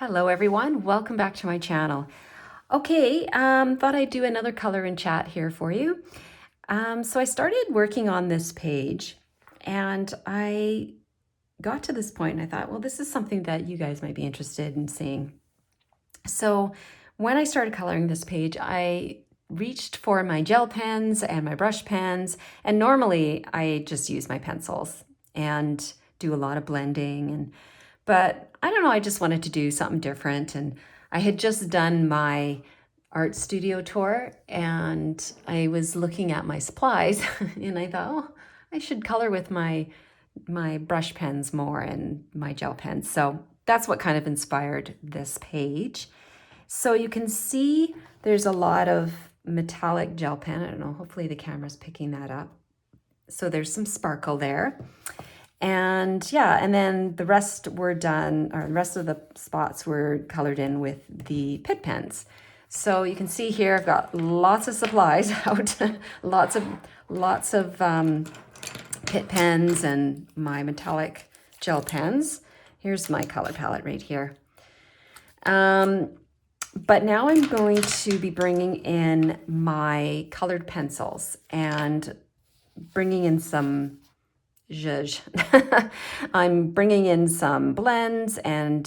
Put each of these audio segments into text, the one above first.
Hello everyone, welcome back to my channel. Okay, thought I'd do another color and chat here for you. So I started working on this page and I got to this point and I thought, well, this is something that you guys might be interested in seeing. So when I started coloring this page, I reached for my gel pens and my brush pens, and normally I just use my pencils and do a lot of blending, but I don't know, I just wanted to do something different. And I had just done my art studio tour and I was looking at my supplies and I thought, oh, I should color with my brush pens more and my gel pens. So that's what kind of inspired this page. So you can see there's a lot of metallic gel pen. I don't know, hopefully the camera's picking that up. So there's some sparkle there. And yeah, and then the rest were done, or the rest of the spots were colored in with the Pitt pens. So you can see here, I've got lots of supplies out, lots of Pitt pens and my metallic gel pens. Here's my color palette right here. But now I'm going to be bringing in my colored pencils and bringing in some zhuzh. I'm bringing in some blends and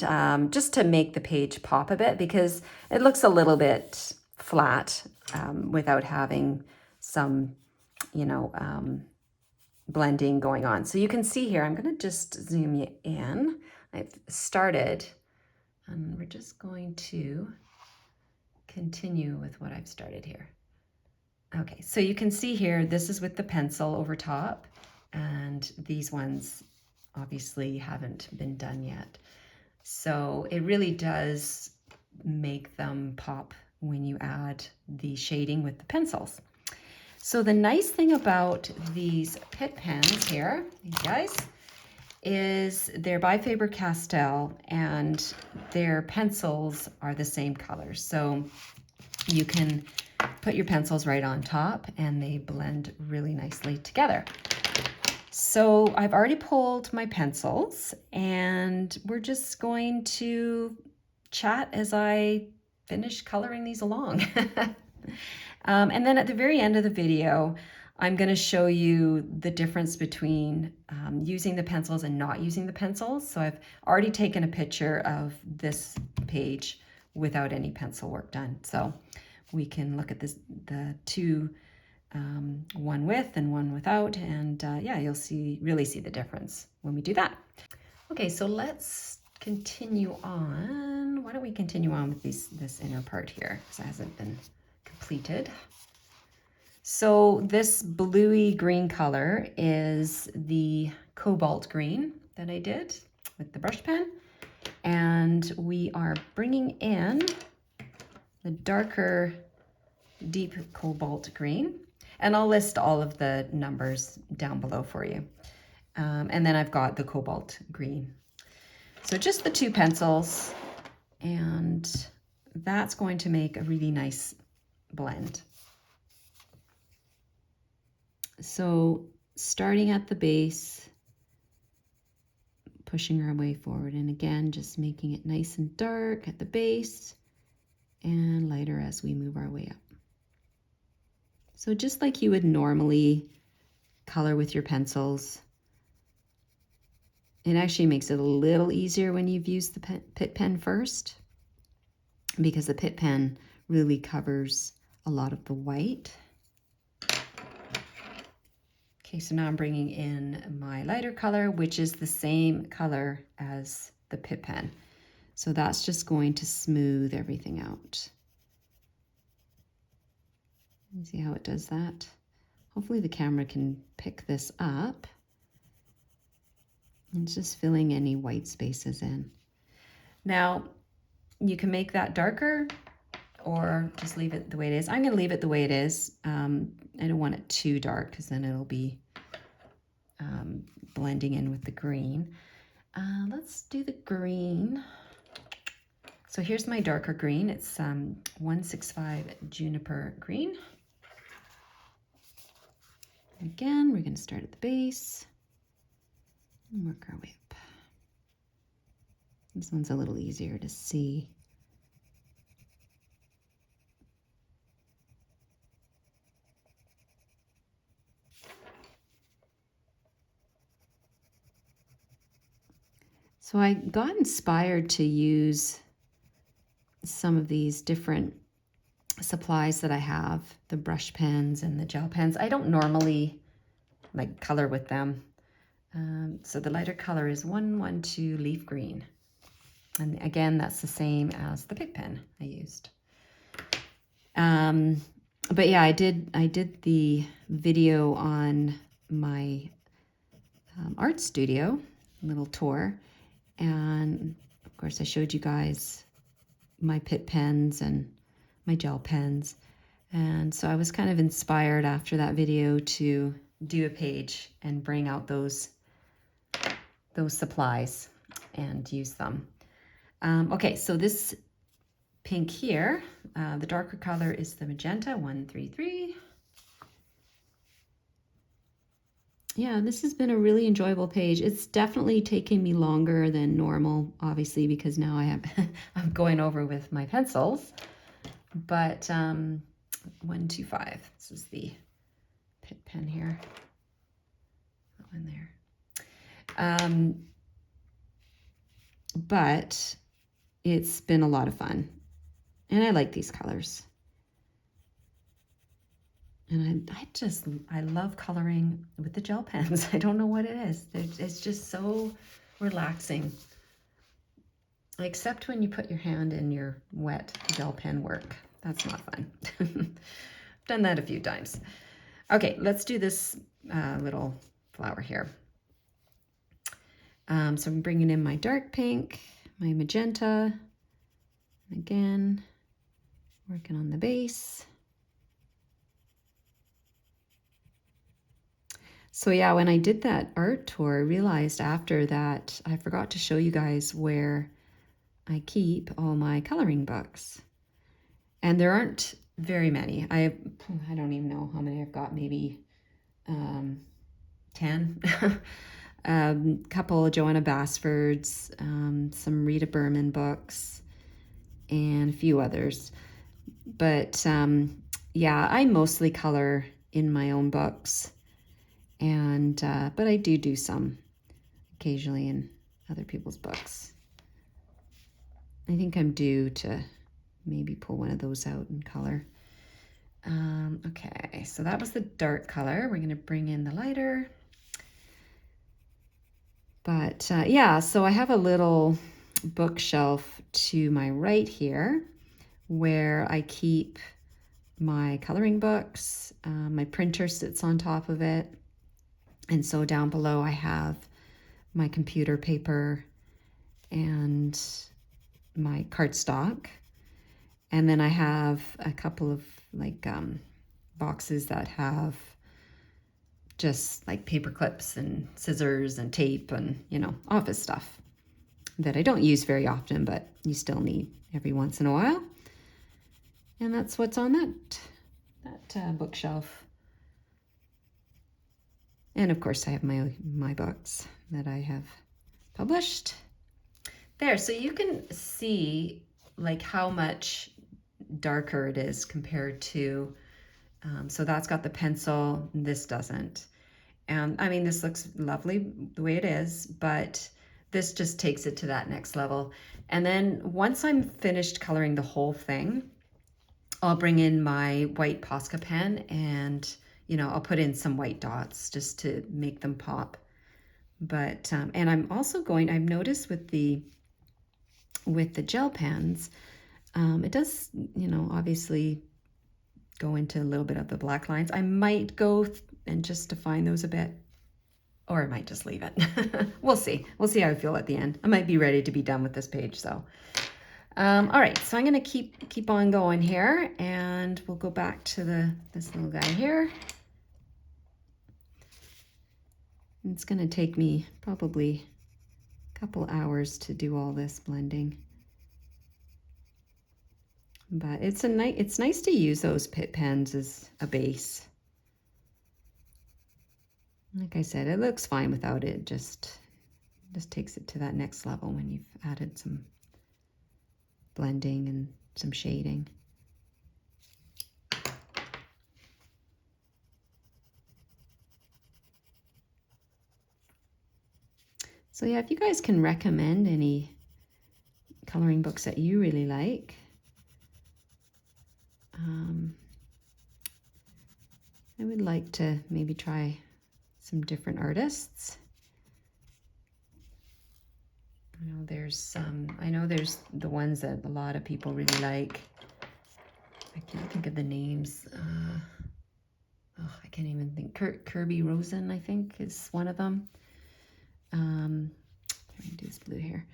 just to make the page pop a bit because it looks a little bit flat without having some, blending going on. So you can see here, I'm going to just zoom you in. I've started and we're just going to continue with what I've started here. Okay, so you can see here, this is with the pencil over top. And these ones obviously haven't been done yet. So it really does make them pop when you add the shading with the pencils. So the nice thing about these Pitt pens here, these guys, is they're by Faber-Castell and their pencils are the same color. So you can put your pencils right on top and they blend really nicely together. So I've already pulled my pencils and we're just going to chat as I finish coloring these along. And then at the very end of the video, I'm going to show you the difference between using the pencils and not using the pencils. So I've already taken a picture of this page without any pencil work done. So we can look at the two, one with and one without, and yeah, you'll really see the difference when we do that. Okay, so let's continue on. Why don't we continue on with this inner part here, because it hasn't been completed. So this bluey green color is the cobalt green that I did with the brush pen, and we are bringing in the darker deep cobalt green. And I'll list all of the numbers down below for you. And then I've got the cobalt green. So just the two pencils, and that's going to make a really nice blend. So starting at the base, pushing our way forward, and again, just making it nice and dark at the base and lighter as we move our way up. So just like you would normally color with your pencils, it actually makes it a little easier when you've used the Pitt pen first, because the Pitt pen really covers a lot of the white. Okay, so now I'm bringing in my lighter color, which is the same color as the Pitt pen. So that's just going to smooth everything out. See how it does that? Hopefully the camera can pick this up. And just filling any white spaces in. Now, you can make that darker or just leave it the way it is. I'm going to leave it the way it is. I don't want it too dark because then it'll be blending in with the green. Let's do the green. So here's my darker green. It's 165 Juniper Green. Again, we're going to start at the base and work our way up. This one's a little easier to see. So I got inspired to use some of these different supplies that I have, the brush pens and the gel pens. I don't normally like color with them. So the lighter color is 112 leaf green. And again, that's the same as the Pick pen I used. But yeah, I did the video on my art studio, little tour. And of course I showed you guys my Pitt pens and my gel pens. And so I was kind of inspired after that video to do a page and bring out those supplies and use them. Okay, so this pink here, the darker color is the magenta 133. Yeah, this has been a really enjoyable page. It's definitely taken me longer than normal, obviously, because now I'm going over with my pencils. But 125, this is the Pitt pen here. That one there. But it's been a lot of fun. And I like these colors. And I love coloring with the gel pens. I don't know what it is. It's just so relaxing. Except when you put your hand in your wet gel pen work. That's not fun. Done that a few times. Okay, let's do this little flower here. So I'm bringing in my dark pink, my magenta. Again, working on the base. So yeah, when I did that art tour, I realized after that I forgot to show you guys where I keep all my coloring books. And there aren't very many. I don't even know how many I've got, maybe 10. Couple of Joanna Basford's, some Rita Berman books, and a few others. But yeah, I mostly color in my own books. And but I do some occasionally in other people's books. I think I'm due to maybe pull one of those out and color. Okay, so that was the dark color. We're going to bring in the lighter. But yeah, so I have a little bookshelf to my right here where I keep my coloring books. My printer sits on top of it. And so down below I have my computer paper and my cardstock. And then I have a couple of like boxes that have just like paper clips and scissors and tape and, you know, office stuff that I don't use very often, but you still need every once in a while. And that's what's on that bookshelf. And of course I have my books that I have published. There, so you can see like how much darker it is compared to, so that's got the pencil, this doesn't. And I mean, this looks lovely the way it is, but this just takes it to that next level. And then once I'm finished coloring the whole thing, I'll bring in my white Posca pen and, you know, I'll put in some white dots just to make them pop. But, and I'm also going, I've noticed with the gel pens, it does, you know, obviously go into a little bit of the black lines. I might go and just define those a bit, or I might just leave it. We'll see. We'll see how I feel at the end. I might be ready to be done with this page, so. All right, so I'm gonna keep on going here, and we'll go back to this little guy here. It's gonna take me probably a couple hours to do all this blending. But it's nice to use those Pitt pens as a base. Like I said, it looks fine without it. Just Just takes it to that next level when you've added some blending and some shading. So yeah, if you guys can recommend any coloring books that you really like, I would like to maybe try some different artists. I know there's the ones that a lot of people really like. I can't think of the names. I can't even think. Kirby Rosen, I think, is one of them. Let me do this blue here.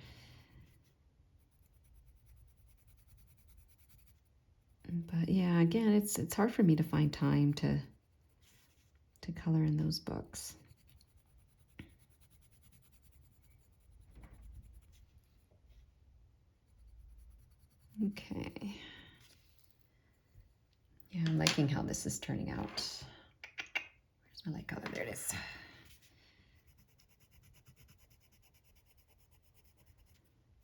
But yeah, again, it's hard for me to find time to color in those books. Okay. Yeah, I'm liking how this is turning out. Where's my light color? There it is.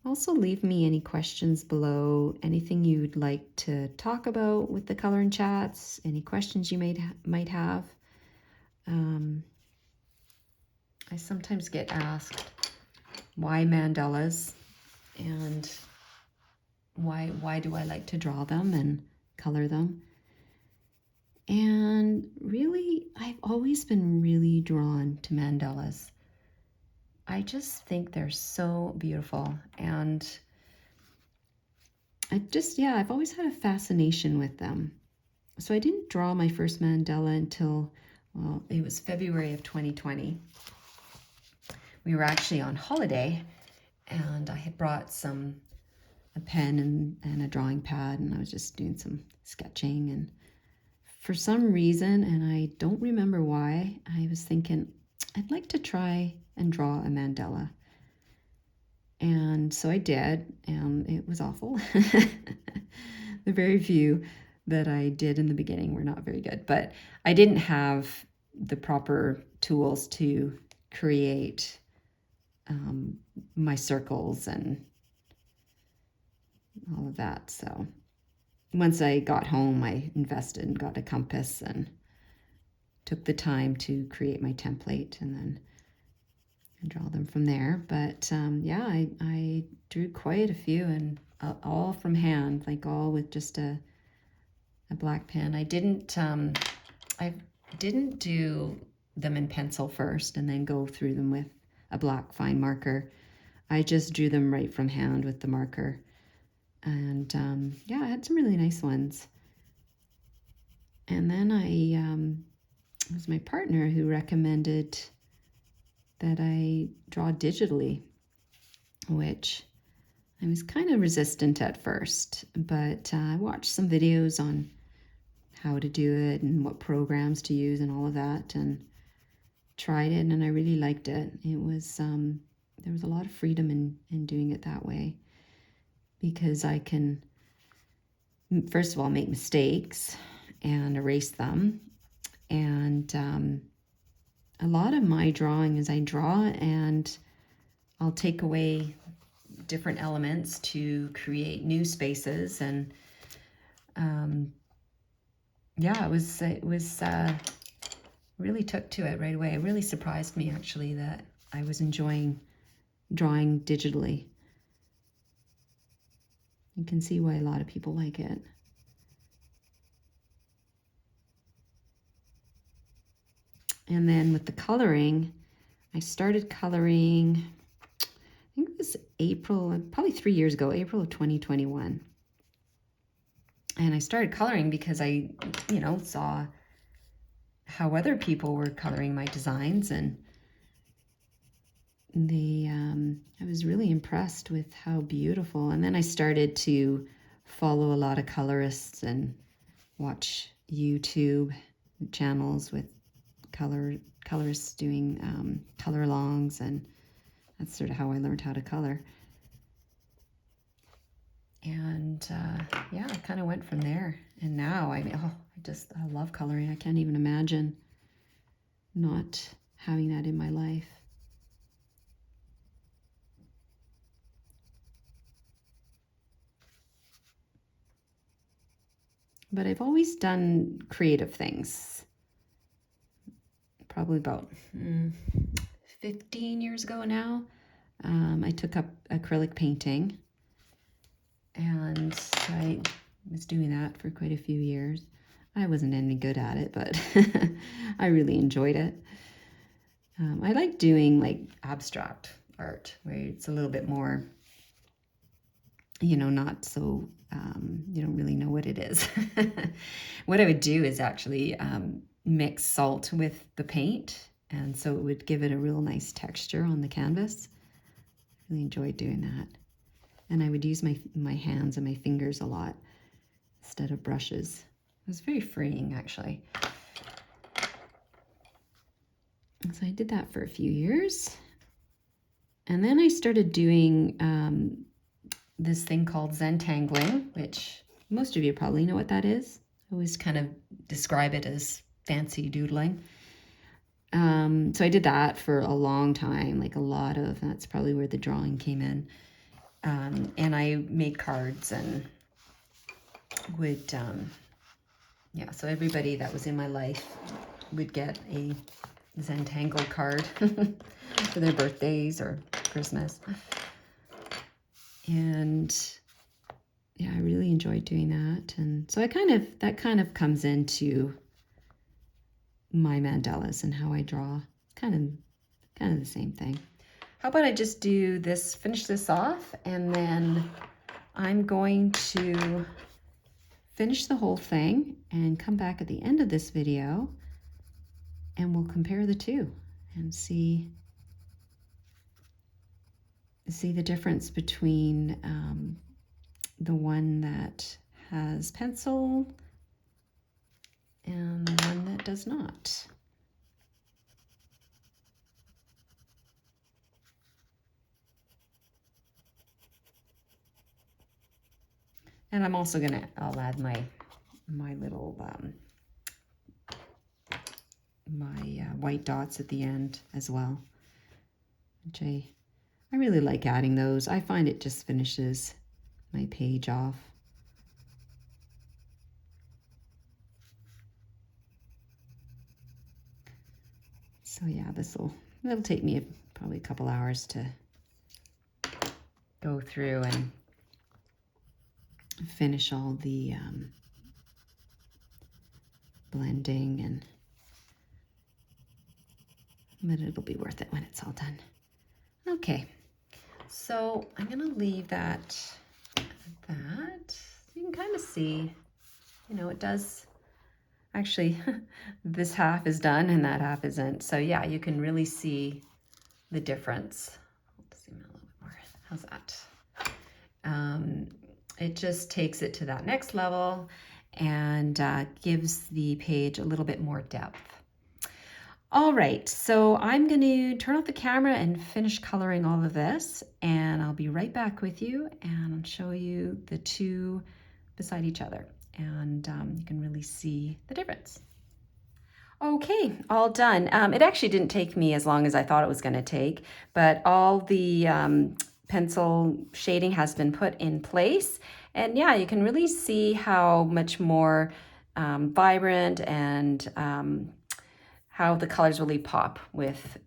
Also, leave me any questions below, anything you'd like to talk about with the coloring chats, any questions you might have. I sometimes get asked why mandalas and why do I like to draw them and color them. And really, I've always been really drawn to mandalas. I just think they're so beautiful, and I've always had a fascination with them. So I didn't draw my first mandala until, well, it was February of 2020. We were actually on holiday, and I had brought a pen and a drawing pad, and I was just doing some sketching, and for some reason, and I don't remember why, I was thinking, I'd like to try and draw a mandala. And so I did, and it was awful. The very few that I did in the beginning were not very good, but I didn't have the proper tools to create my circles and all of that. So once I got home, I invested and got a compass and took the time to create my template and then draw them from there. But yeah, I drew quite a few, and all from hand, like all with just a black pen. I didn't do them in pencil first and then go through them with a black fine marker. I just drew them right from hand with the marker. And yeah, I had some really nice ones. And then it was my partner who recommended that I draw digitally, which I was kind of resistant at first, but I watched some videos on how to do it and what programs to use and all of that, and tried it, and I really liked it. It was there was a lot of freedom in doing it that way, because I can, first of all, make mistakes and erase them. And a lot of my drawing is I draw and I'll take away different elements to create new spaces. And yeah, it was really took to it right away. It really surprised me, actually, that I was enjoying drawing digitally. You can see why a lot of people like it. And then with the coloring, I started coloring, I think it was April, probably 3 years ago, April of 2021. And I started coloring because I, saw how other people were coloring my designs, and I was really impressed with how beautiful. And then I started to follow a lot of colorists and watch YouTube channels with colorists doing color alongs, and that's sort of how I learned how to color. And yeah, I kind of went from there. And now I love coloring. I can't even imagine not having that in my life. but I've always done creative things. Probably about 15 years ago now, I took up acrylic painting, and I was doing that for quite a few years. I wasn't any good at it, but I really enjoyed it. I like doing like abstract art where it's a little bit more, you know, not so, you don't really know what it is. What I would do is actually mix salt with the paint, and so it would give it a real nice texture on the canvas. Really enjoyed doing that. And I would use my hands and my fingers a lot instead of brushes. It was very freeing, actually. So I did that for a few years. And then I started doing this thing called Zentangling, which most of you probably know what that is. I always kind of describe it as fancy doodling. So I did that for a long time, like a lot of, that's probably where the drawing came in. And I made cards and would, yeah, so everybody that was in my life would get a Zentangle card for their birthdays or Christmas. And yeah, I really enjoyed doing that. And so that kind of comes into my mandalas and how I draw. Kind of the same thing. How about I just do this, finish this off, and then I'm going to finish the whole thing and come back at the end of this video and we'll compare the two and see the difference between the one that has pencil and the one that does not. And I'm also I'll add my little, white dots at the end as well, which I really like adding those. I find it just finishes my page off. So yeah, it'll take me probably a couple hours to go through and finish all the blending, but it'll be worth it when it's all done. Okay, so I'm gonna leave that at that. So you can kind of see, you know, it does actually, this half is done and that half isn't. So yeah, you can really see the difference. Let's zoom in a little bit more. How's that? It just takes it to that next level and gives the page a little bit more depth. All right, so I'm going to turn off the camera and finish coloring all of this, and I'll be right back with you and I'll show you the two beside each other, and you can really see the difference. Okay, all done. It actually didn't take me as long as I thought it was going to take, but all the pencil shading has been put in place, and yeah, you can really see how much more vibrant and how the colors really pop with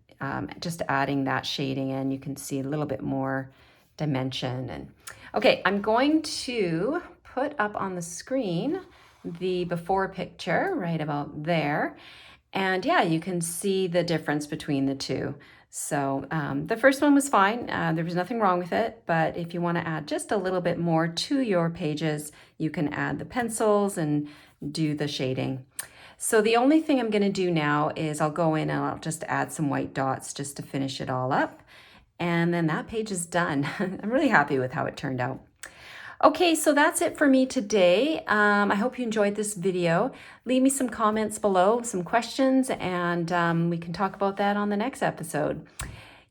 just adding that shading in. You can see a little bit more dimension. And okay, I'm going to put up on the screen the before picture right about there. And yeah, you can see the difference between the two. So the first one was fine. There was nothing wrong with it, but if you want to add just a little bit more to your pages, you can add the pencils and do the shading. So the only thing I'm going to do now is I'll go in and I'll just add some white dots just to finish it all up. And then that page is done. I'm really happy with how it turned out. Okay, so that's it for me today. I hope you enjoyed this video. Leave me some comments below, some questions, and we can talk about that on the next episode.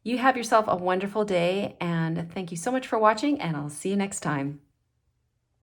You have yourself a wonderful day, and thank you so much for watching, and I'll see you next time.